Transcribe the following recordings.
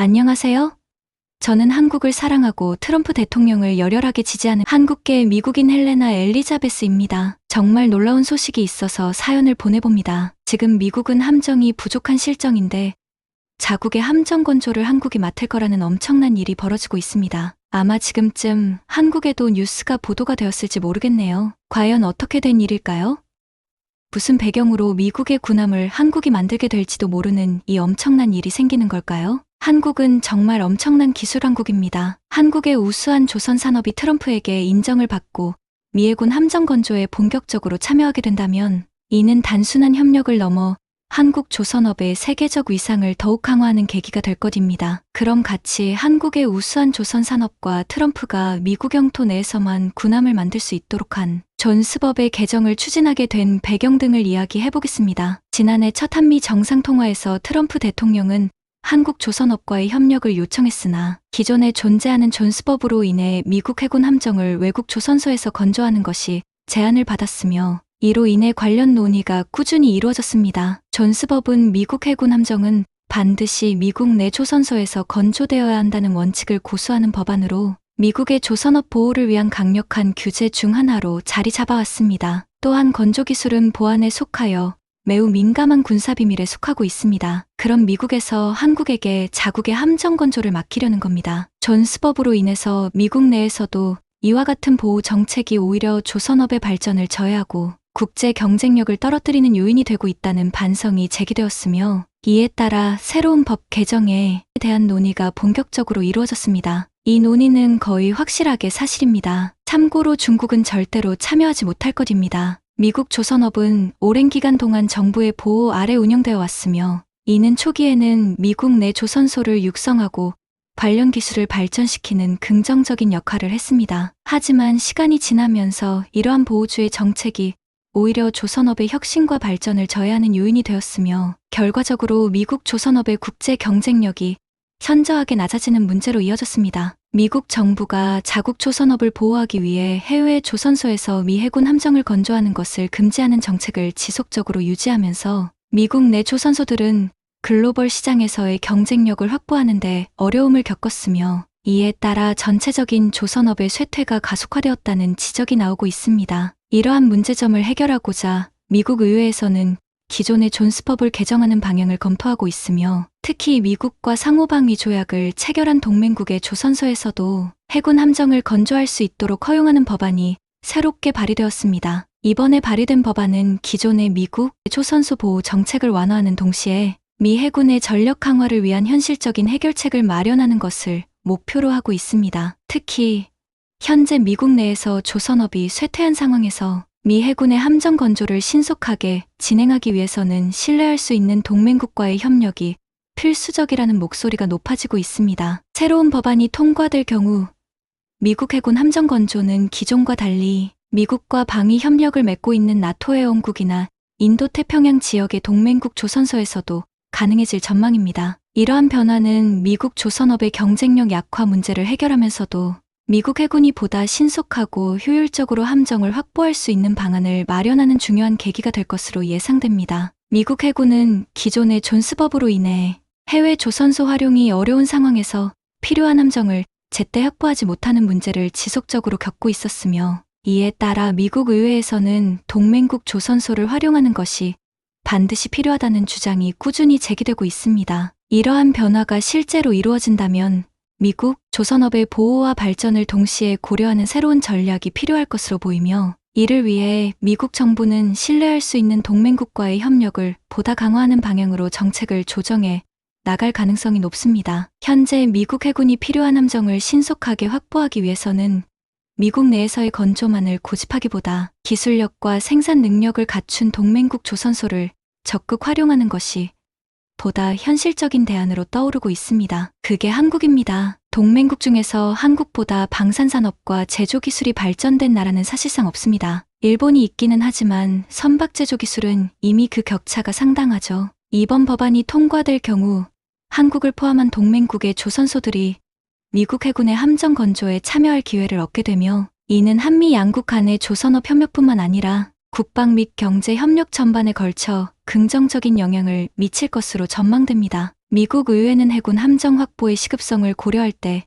안녕하세요. 저는 한국을 사랑하고 트럼프 대통령을 열렬하게 지지하는 한국계 미국인 헬레나 엘리자베스입니다. 정말 놀라운 소식이 있어서 사연을 보내봅니다. 지금 미국은 함정이 부족한 실정인데 자국의 함정 건조를 한국이 맡을 거라는 엄청난 일이 벌어지고 있습니다. 아마 지금쯤 한국에도 뉴스가 보도가 되었을지 모르겠네요. 과연 어떻게 된 일일까요? 무슨 배경으로 미국의 군함을 한국이 만들게 될지도 모르는 이 엄청난 일이 생기는 걸까요? 한국은 정말 엄청난 기술왕국입니다. 한국의 우수한 조선 산업이 트럼프에게 인정을 받고 미 해군 함정 건조에 본격적으로 참여하게 된다면 이는 단순한 협력을 넘어 한국 조선업의 세계적 위상을 더욱 강화하는 계기가 될 것입니다. 그럼 같이 한국의 우수한 조선 산업과 트럼프가 미국 영토 내에서만 군함을 만들 수 있도록 한 존스법의 개정을 추진하게 된 배경 등을 이야기해 보겠습니다. 지난해 첫 한미 정상통화에서 트럼프 대통령은 한국 조선업과의 협력을 요청했으나 기존에 존재하는 존스법으로 인해 미국 해군 함정을 외국 조선소에서 건조하는 것이 제한을 받았으며 이로 인해 관련 논의가 꾸준히 이루어졌습니다. 존스법은 미국 해군 함정은 반드시 미국 내 조선소에서 건조되어야 한다는 원칙을 고수하는 법안으로 미국의 조선업 보호를 위한 강력한 규제 중 하나로 자리 잡아왔습니다. 또한 건조기술은 보안에 속하여 매우 민감한 군사비밀에 속하고 있습니다. 그럼 미국에서 한국에게 자국의 함정 건조를 맡기려는 겁니다. 존스법으로 인해서 미국 내에서도 이와 같은 보호 정책이 오히려 조선업의 발전을 저해하고 국제 경쟁력을 떨어뜨리는 요인이 되고 있다는 반성이 제기되었으며 이에 따라 새로운 법 개정에 대한 논의가 본격적으로 이루어졌습니다. 이 논의는 거의 확실하게 사실입니다. 참고로 중국은 절대로 참여하지 못할 것입니다. 미국 조선업은 오랜 기간 동안 정부의 보호 아래 운영되어 왔으며 이는 초기에는 미국 내 조선소를 육성하고 관련 기술을 발전시키는 긍정적인 역할을 했습니다. 하지만 시간이 지나면서 이러한 보호주의 정책이 오히려 조선업의 혁신과 발전을 저해하는 요인이 되었으며 결과적으로 미국 조선업의 국제 경쟁력이 현저하게 낮아지는 문제로 이어졌습니다. 미국 정부가 자국 조선업을 보호하기 위해 해외 조선소에서 미 해군 함정을 건조하는 것을 금지하는 정책을 지속적으로 유지하면서 미국 내 조선소들은 글로벌 시장에서의 경쟁력을 확보하는 데 어려움을 겪었으며 이에 따라 전체적인 조선업의 쇠퇴가 가속화되었다는 지적이 나오고 있습니다. 이러한 문제점을 해결하고자 미국 의회에서는 기존의 존스법을 개정하는 방향을 검토하고 있으며 특히 미국과 상호방위 조약을 체결한 동맹국의 조선소에서도 해군 함정을 건조할 수 있도록 허용하는 법안이 새롭게 발의되었습니다. 이번에 발의된 법안은 기존의 미국 조선소 보호 정책을 완화하는 동시에 미 해군의 전력 강화를 위한 현실적인 해결책을 마련하는 것을 목표로 하고 있습니다. 특히 현재 미국 내에서 조선업이 쇠퇴한 상황에서 미 해군의 함정 건조를 신속하게 진행하기 위해서는 신뢰할 수 있는 동맹국과의 협력이 필수적이라는 목소리가 높아지고 있습니다. 새로운 법안이 통과될 경우 미국 해군 함정 건조는 기존과 달리 미국과 방위 협력을 맺고 있는 나토 회원국이나 인도태평양 지역의 동맹국 조선소에서도 가능해질 전망입니다. 이러한 변화는 미국 조선업의 경쟁력 약화 문제를 해결하면서도 미국 해군이 보다 신속하고 효율적으로 함정을 확보할 수 있는 방안을 마련하는 중요한 계기가 될 것으로 예상됩니다. 미국 해군은 기존의 존스법으로 인해 해외 조선소 활용이 어려운 상황에서 필요한 함정을 제때 확보하지 못하는 문제를 지속적으로 겪고 있었으며 이에 따라 미국 의회에서는 동맹국 조선소를 활용하는 것이 반드시 필요하다는 주장이 꾸준히 제기되고 있습니다. 이러한 변화가 실제로 이루어진다면 미국 조선업의 보호와 발전을 동시에 고려하는 새로운 전략이 필요할 것으로 보이며 이를 위해 미국 정부는 신뢰할 수 있는 동맹국과의 협력을 보다 강화하는 방향으로 정책을 조정해 나갈 가능성이 높습니다. 현재 미국 해군이 필요한 함정을 신속하게 확보하기 위해서는 미국 내에서의 건조만을 고집하기보다 기술력과 생산 능력을 갖춘 동맹국 조선소를 적극 활용하는 것이 보다 현실적인 대안으로 떠오르고 있습니다. 그게 한국입니다. 동맹국 중에서 한국보다 방산산업과 제조기술이 발전된 나라는 사실상 없습니다. 일본이 있기는 하지만 선박 제조 기술은 이미 그 격차가 상당하죠. 이번 법안이 통과될 경우 한국을 포함한 동맹국의 조선소들이 미국 해군의 함정 건조에 참여할 기회를 얻게 되며 이는 한미 양국 간의 조선업 협력뿐만 아니라 국방 및 경제 협력 전반에 걸쳐 긍정적인 영향을 미칠 것으로 전망됩니다. 미국 의회는 해군 함정 확보의 시급성을 고려할 때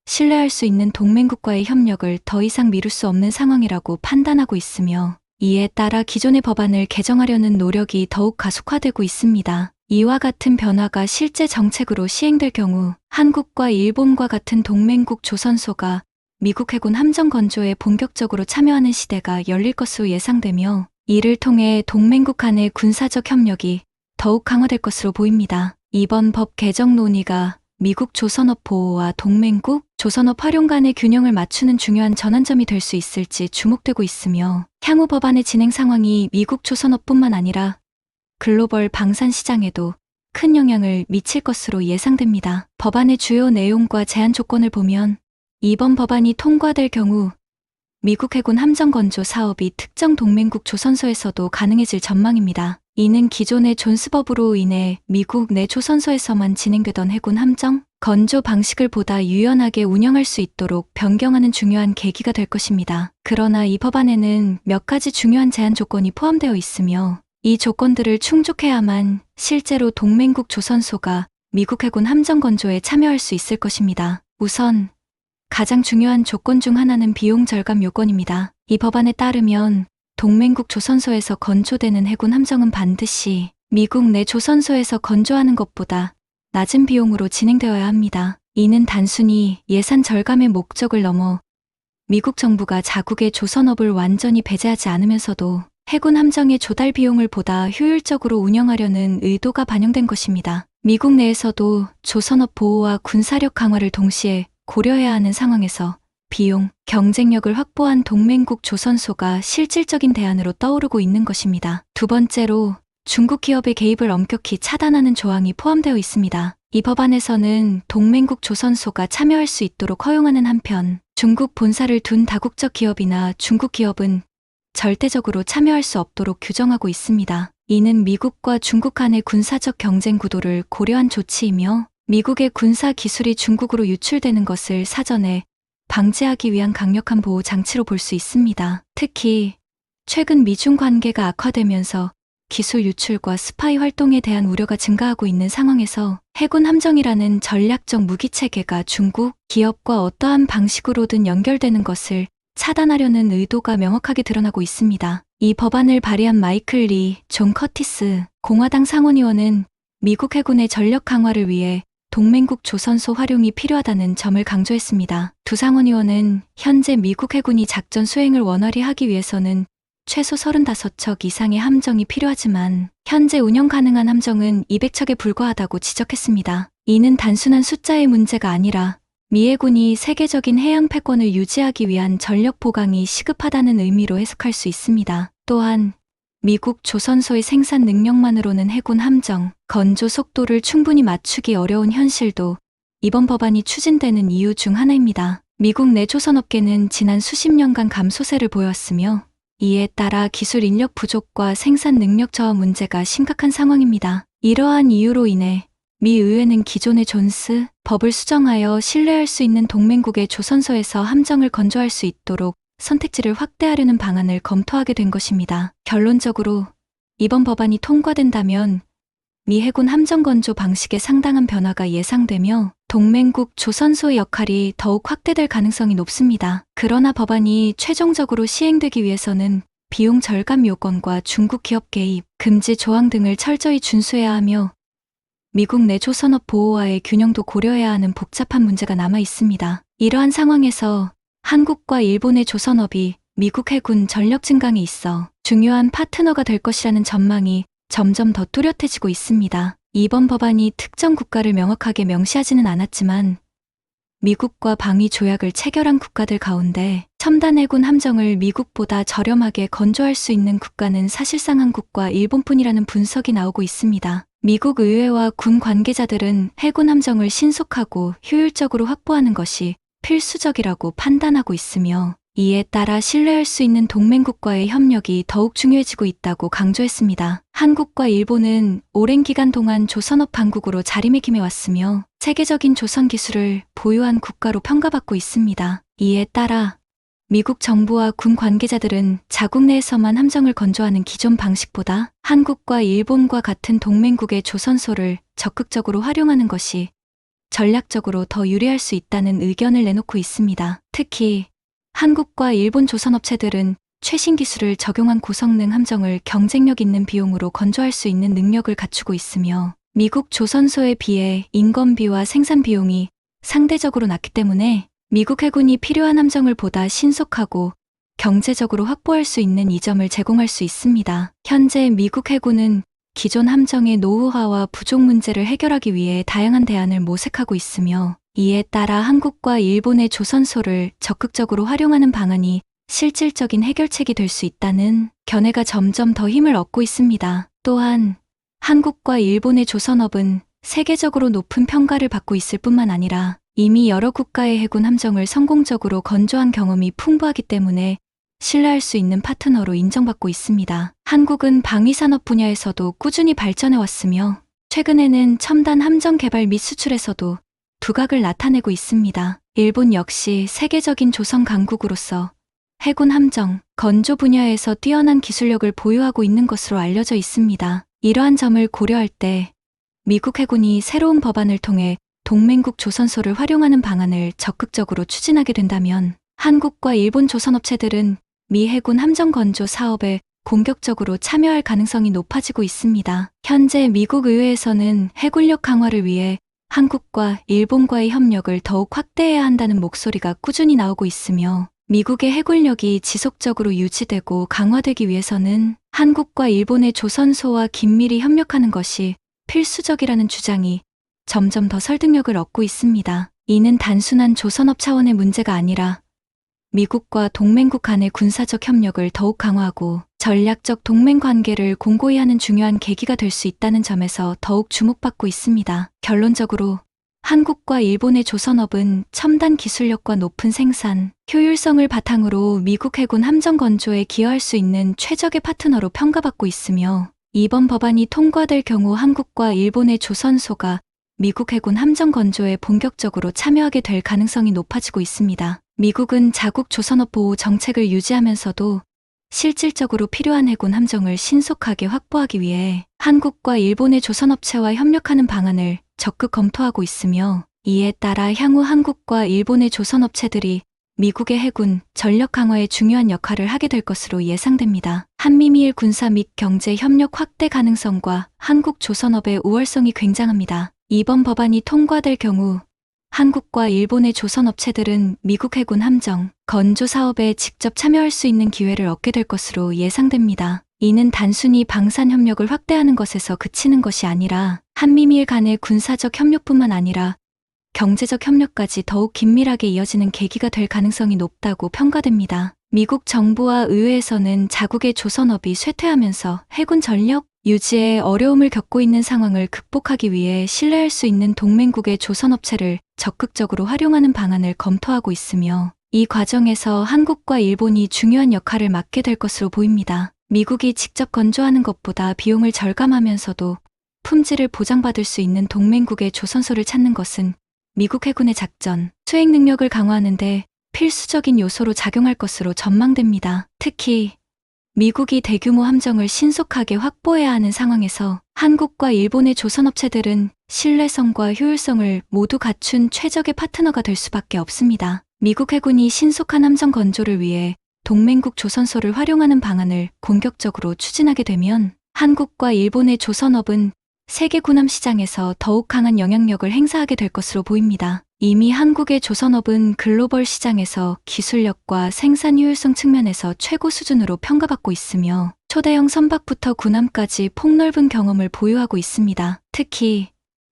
신뢰할 수 있는 동맹국과의 협력을 더 이상 미룰 수 없는 상황이라고 판단하고 있으며, 이에 따라 기존의 법안을 개정하려는 노력이 더욱 가속화되고 있습니다. 이와 같은 변화가 실제 정책으로 시행될 경우 한국과 일본과 같은 동맹국 조선소가 미국 해군 함정 건조에 본격적으로 참여하는 시대가 열릴 것으로 예상되며, 이를 통해 동맹국 간의 군사적 협력이 더욱 강화될 것으로 보입니다. 이번 법 개정 논의가 미국 조선업 보호와 동맹국 조선업 활용 간의 균형을 맞추는 중요한 전환점이 될 수 있을지 주목되고 있으며, 향후 법안의 진행 상황이 미국 조선업뿐만 아니라 글로벌 방산 시장에도 큰 영향을 미칠 것으로 예상됩니다. 법안의 주요 내용과 제한 조건을 보면, 이번 법안이 통과될 경우 미국 해군 함정 건조 사업이 특정 동맹국 조선소에서도 가능해질 전망입니다. 이는 기존의 존스법으로 인해 미국 내 조선소에서만 진행되던 해군 함정 건조 방식을 보다 유연하게 운영할 수 있도록 변경하는 중요한 계기가 될 것입니다. 그러나 이 법안에는 몇 가지 중요한 제한 조건이 포함되어 있으며, 이 조건들을 충족해야만 실제로 동맹국 조선소가 미국 해군 함정 건조에 참여할 수 있을 것입니다. 우선 가장 중요한 조건 중 하나는 비용 절감 요건입니다. 이 법안에 따르면 동맹국 조선소에서 건조되는 해군 함정은 반드시 미국 내 조선소에서 건조하는 것보다 낮은 비용으로 진행되어야 합니다. 이는 단순히 예산 절감의 목적을 넘어 미국 정부가 자국의 조선업을 완전히 배제하지 않으면서도 해군 함정의 조달 비용을 보다 효율적으로 운영하려는 의도가 반영된 것입니다. 미국 내에서도 조선업 보호와 군사력 강화를 동시에 고려해야 하는 상황에서 비용, 경쟁력을 확보한 동맹국 조선소가 실질적인 대안으로 떠오르고 있는 것입니다. 두 번째로 중국 기업의 개입을 엄격히 차단하는 조항이 포함되어 있습니다. 이 법안에서는 동맹국 조선소가 참여할 수 있도록 허용하는 한편, 중국 본사를 둔 다국적 기업이나 중국 기업은 절대적으로 참여할 수 없도록 규정하고 있습니다. 이는 미국과 중국 간의 군사적 경쟁 구도를 고려한 조치이며, 미국의 군사 기술이 중국으로 유출되는 것을 사전에 방지하기 위한 강력한 보호 장치로 볼 수 있습니다. 특히 최근 미중 관계가 악화되면서 기술 유출과 스파이 활동에 대한 우려가 증가하고 있는 상황에서 해군 함정이라는 전략적 무기 체계가 중국 기업과 어떠한 방식으로든 연결되는 것을 차단하려는 의도가 명확하게 드러나고 있습니다. 이 법안을 발의한 마이클 리, 존 커티스 공화당 상원의원은 미국 해군의 전력 강화를 위해 동맹국 조선소 활용이 필요하다는 점을 강조했습니다. 두 상원의원은 현재 미국 해군이 작전 수행을 원활히 하기 위해서는 최소 35척 이상의 함정이 필요하지만 현재 운영 가능한 함정은 200척에 불과하다고 지적했습니다. 이는 단순한 숫자의 문제가 아니라 미 해군이 세계적인 해양 패권을 유지하기 위한 전력 보강이 시급하다는 의미로 해석할 수 있습니다. 또한 미국 조선소의 생산 능력만으로는 해군 함정 건조 속도를 충분히 맞추기 어려운 현실도 이번 법안이 추진되는 이유 중 하나입니다. 미국 내 조선업계는 지난 수십 년간 감소세를 보였으며, 이에 따라 기술 인력 부족과 생산 능력 저하 문제가 심각한 상황입니다. 이러한 이유로 인해 미 의회는 기존의 존스 법을 수정하여 신뢰할 수 있는 동맹국의 조선소에서 함정을 건조할 수 있도록 선택지를 확대하려는 방안을 검토하게 된 것입니다. 결론적으로 이번 법안이 통과된다면 미 해군 함정 건조 방식에 상당한 변화가 예상되며 동맹국 조선소의 역할이 더욱 확대될 가능성이 높습니다. 그러나 법안이 최종적으로 시행되기 위해서는 비용 절감 요건과 중국 기업 개입, 금지 조항 등을 철저히 준수해야 하며 미국 내 조선업 보호와의 균형도 고려해야 하는 복잡한 문제가 남아 있습니다. 이러한 상황에서 한국과 일본의 조선업이 미국 해군 전력 증강에 있어 중요한 파트너가 될 것이라는 전망이 점점 더 뚜렷해지고 있습니다. 이번 법안이 특정 국가를 명확하게 명시하지는 않았지만 미국과 방위 조약을 체결한 국가들 가운데 첨단 해군 함정을 미국보다 저렴하게 건조할 수 있는 국가는 사실상 한국과 일본뿐이라는 분석이 나오고 있습니다. 미국 의회와 군 관계자들은 해군 함정을 신속하고 효율적으로 확보하는 것이 필수적이라고 판단하고 있으며, 이에 따라 신뢰할 수 있는 동맹국과의 협력이 더욱 중요해지고 있다고 강조했습니다. 한국과 일본은 오랜 기간 동안 조선업 강국으로 자리매김해왔으며 세계적인 조선 기술을 보유한 국가로 평가받고 있습니다. 이에 따라 미국 정부와 군 관계자들은 자국 내에서만 함정을 건조하는 기존 방식보다 한국과 일본과 같은 동맹국의 조선소를 적극적으로 활용하는 것이 전략적으로 더 유리할 수 있다는 의견을 내놓고 있습니다. 특히 한국과 일본 조선업체들은 최신 기술을 적용한 고성능 함정을 경쟁력 있는 비용으로 건조할 수 있는 능력을 갖추고 있으며 미국 조선소에 비해 인건비와 생산 비용이 상대적으로 낮기 때문에 미국 해군이 필요한 함정을 보다 신속하고 경제적으로 확보할 수 있는 이점을 제공할 수 있습니다. 현재 미국 해군은 기존 함정의 노후화와 부족 문제를 해결하기 위해 다양한 대안을 모색하고 있으며 이에 따라 한국과 일본의 조선소를 적극적으로 활용하는 방안이 실질적인 해결책이 될 수 있다는 견해가 점점 더 힘을 얻고 있습니다. 또한 한국과 일본의 조선업은 세계적으로 높은 평가를 받고 있을 뿐만 아니라 이미 여러 국가의 해군 함정을 성공적으로 건조한 경험이 풍부하기 때문에 신뢰할 수 있는 파트너로 인정받고 있습니다. 한국은 방위산업 분야에서도 꾸준히 발전해 왔으며 최근에는 첨단 함정 개발 및 수출에서도 두각을 나타내고 있습니다. 일본 역시 세계적인 조선 강국으로서 해군 함정, 건조 분야에서 뛰어난 기술력을 보유하고 있는 것으로 알려져 있습니다. 이러한 점을 고려할 때 미국 해군이 새로운 법안을 통해 동맹국 조선소를 활용하는 방안을 적극적으로 추진하게 된다면 한국과 일본 조선업체들은 미 해군 함정 건조 사업에 본격적으로 참여할 가능성이 높아지고 있습니다. 현재 미국 의회에서는 해군력 강화를 위해 한국과 일본과의 협력을 더욱 확대해야 한다는 목소리가 꾸준히 나오고 있으며 미국의 해군력이 지속적으로 유지되고 강화되기 위해서는 한국과 일본의 조선소와 긴밀히 협력하는 것이 필수적이라는 주장이 점점 더 설득력을 얻고 있습니다. 이는 단순한 조선업 차원의 문제가 아니라 미국과 동맹국 간의 군사적 협력을 더욱 강화하고 전략적 동맹 관계를 공고히 하는 중요한 계기가 될 수 있다는 점에서 더욱 주목받고 있습니다. 결론적으로 한국과 일본의 조선업은 첨단 기술력과 높은 생산, 효율성을 바탕으로 미국 해군 함정 건조에 기여할 수 있는 최적의 파트너로 평가받고 있으며 이번 법안이 통과될 경우 한국과 일본의 조선소가 미국 해군 함정 건조에 본격적으로 참여하게 될 가능성이 높아지고 있습니다. 미국은 자국 조선업 보호 정책을 유지하면서도 실질적으로 필요한 해군 함정을 신속하게 확보하기 위해 한국과 일본의 조선업체와 협력하는 방안을 적극 검토하고 있으며 이에 따라 향후 한국과 일본의 조선업체들이 미국의 해군, 전력 강화에 중요한 역할을 하게 될 것으로 예상됩니다. 한미미일 군사 및 경제 협력 확대 가능성과 한국 조선업의 우월성이 굉장합니다. 이번 법안이 통과될 경우 한국과 일본의 조선업체들은 미국 해군 함정, 건조 사업에 직접 참여할 수 있는 기회를 얻게 될 것으로 예상됩니다. 이는 단순히 방산 협력을 확대하는 것에서 그치는 것이 아니라 한미미일 간의 군사적 협력뿐만 아니라 경제적 협력까지 더욱 긴밀하게 이어지는 계기가 될 가능성이 높다고 평가됩니다. 미국 정부와 의회에서는 자국의 조선업이 쇠퇴하면서 해군 전력 유지에 어려움을 겪고 있는 상황을 극복하기 위해 신뢰할 수 있는 동맹국의 조선업체를 적극적으로 활용하는 방안을 검토하고 있으며 이 과정에서 한국과 일본이 중요한 역할을 맡게 될 것으로 보입니다. 미국이 직접 건조하는 것보다 비용을 절감하면서도 품질을 보장받을 수 있는 동맹국의 조선소를 찾는 것은 미국 해군의 작전, 수행 능력을 강화하는 데 필수적인 요소로 작용할 것으로 전망됩니다. 특히 미국이 대규모 함정을 신속하게 확보해야 하는 상황에서 한국과 일본의 조선업체들은 신뢰성과 효율성을 모두 갖춘 최적의 파트너가 될 수밖에 없습니다. 미국 해군이 신속한 함정 건조를 위해 동맹국 조선소를 활용하는 방안을 본격적으로 추진하게 되면 한국과 일본의 조선업은 세계 군함 시장에서 더욱 강한 영향력을 행사하게 될 것으로 보입니다. 이미 한국의 조선업은 글로벌 시장에서 기술력과 생산 효율성 측면에서 최고 수준으로 평가받고 있으며 초대형 선박부터 군함까지 폭넓은 경험을 보유하고 있습니다. 특히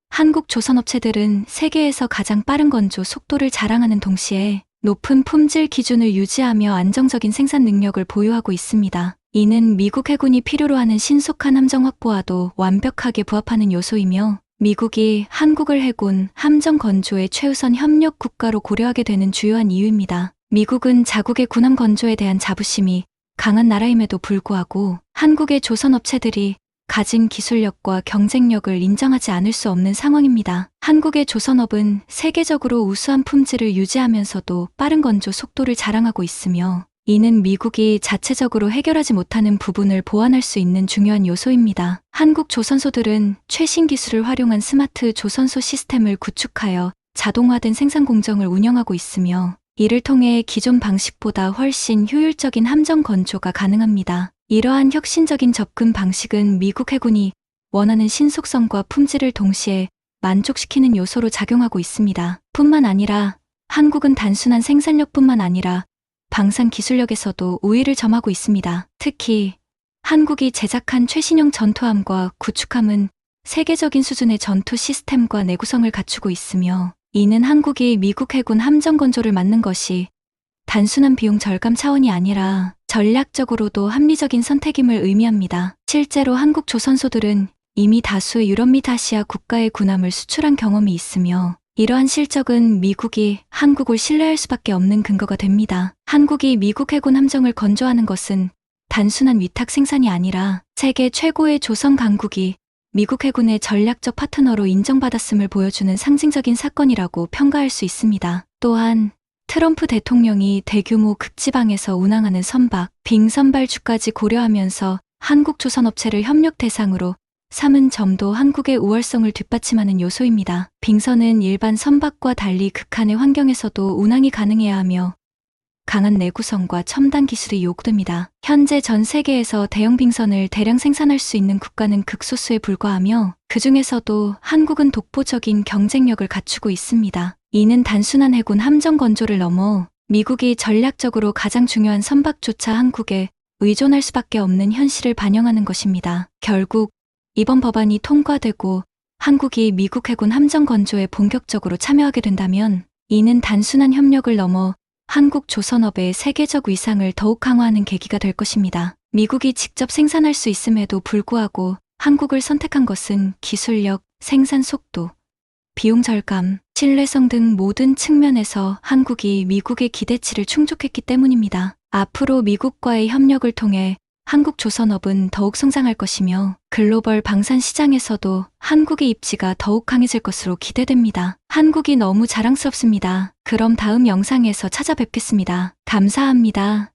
한국 조선업체들은 세계에서 가장 빠른 건조 속도를 자랑하는 동시에 높은 품질 기준을 유지하며 안정적인 생산 능력을 보유하고 있습니다. 이는 미국 해군이 필요로 하는 신속한 함정 확보와도 완벽하게 부합하는 요소이며 미국이 한국을 해군, 함정 건조의 최우선 협력 국가로 고려하게 되는 주요한 이유입니다. 미국은 자국의 군함 건조에 대한 자부심이 강한 나라임에도 불구하고 한국의 조선업체들이 가진 기술력과 경쟁력을 인정하지 않을 수 없는 상황입니다. 한국의 조선업은 세계적으로 우수한 품질을 유지하면서도 빠른 건조 속도를 자랑하고 있으며, 이는 미국이 자체적으로 해결하지 못하는 부분을 보완할 수 있는 중요한 요소입니다. 한국 조선소들은 최신 기술을 활용한 스마트 조선소 시스템을 구축하여 자동화된 생산 공정을 운영하고 있으며, 이를 통해 기존 방식보다 훨씬 효율적인 함정 건조가 가능합니다. 이러한 혁신적인 접근 방식은 미국 해군이 원하는 신속성과 품질을 동시에 만족시키는 요소로 작용하고 있습니다. 뿐만 아니라 한국은 단순한 생산력뿐만 아니라 방산 기술력에서도 우위를 점하고 있습니다. 특히 한국이 제작한 최신형 전투함과 구축함은 세계적인 수준의 전투 시스템과 내구성을 갖추고 있으며, 이는 한국이 미국 해군 함정 건조를 맡는 것이 단순한 비용 절감 차원이 아니라 전략적으로도 합리적인 선택임을 의미합니다. 실제로 한국 조선소들은 이미 다수의 유럽 및 아시아 국가의 군함을 수출한 경험이 있으며, 이러한 실적은 미국이 한국을 신뢰할 수밖에 없는 근거가 됩니다. 한국이 미국 해군 함정을 건조하는 것은 단순한 위탁 생산이 아니라 세계 최고의 조선 강국이 미국 해군의 전략적 파트너로 인정받았음을 보여주는 상징적인 사건이라고 평가할 수 있습니다. 또한 트럼프 대통령이 대규모 극지방에서 운항하는 선박, 빙선발주까지 고려하면서 한국 조선업체를 협력 대상으로 삼은 점도 한국의 우월성을 뒷받침하는 요소입니다. 빙선은 일반 선박과 달리 극한의 환경에서도 운항이 가능해야 하며 강한 내구성과 첨단 기술이 요구됩니다. 현재 전 세계에서 대형 빙선을 대량 생산할 수 있는 국가는 극소수에 불과하며, 그 중에서도 한국은 독보적인 경쟁력을 갖추고 있습니다. 이는 단순한 해군 함정 건조를 넘어 미국이 전략적으로 가장 중요한 선박조차 한국에 의존할 수밖에 없는 현실을 반영하는 것입니다. 결국 이번 법안이 통과되고 한국이 미국 해군 함정 건조에 본격적으로 참여하게 된다면, 이는 단순한 협력을 넘어 한국 조선업의 세계적 위상을 더욱 강화하는 계기가 될 것입니다. 미국이 직접 생산할 수 있음에도 불구하고 한국을 선택한 것은 기술력, 생산 속도, 비용 절감, 신뢰성 등 모든 측면에서 한국이 미국의 기대치를 충족했기 때문입니다. 앞으로 미국과의 협력을 통해 한국 조선업은 더욱 성장할 것이며, 글로벌 방산 시장에서도 한국의 입지가 더욱 강해질 것으로 기대됩니다. 한국이 너무 자랑스럽습니다. 그럼 다음 영상에서 찾아뵙겠습니다. 감사합니다.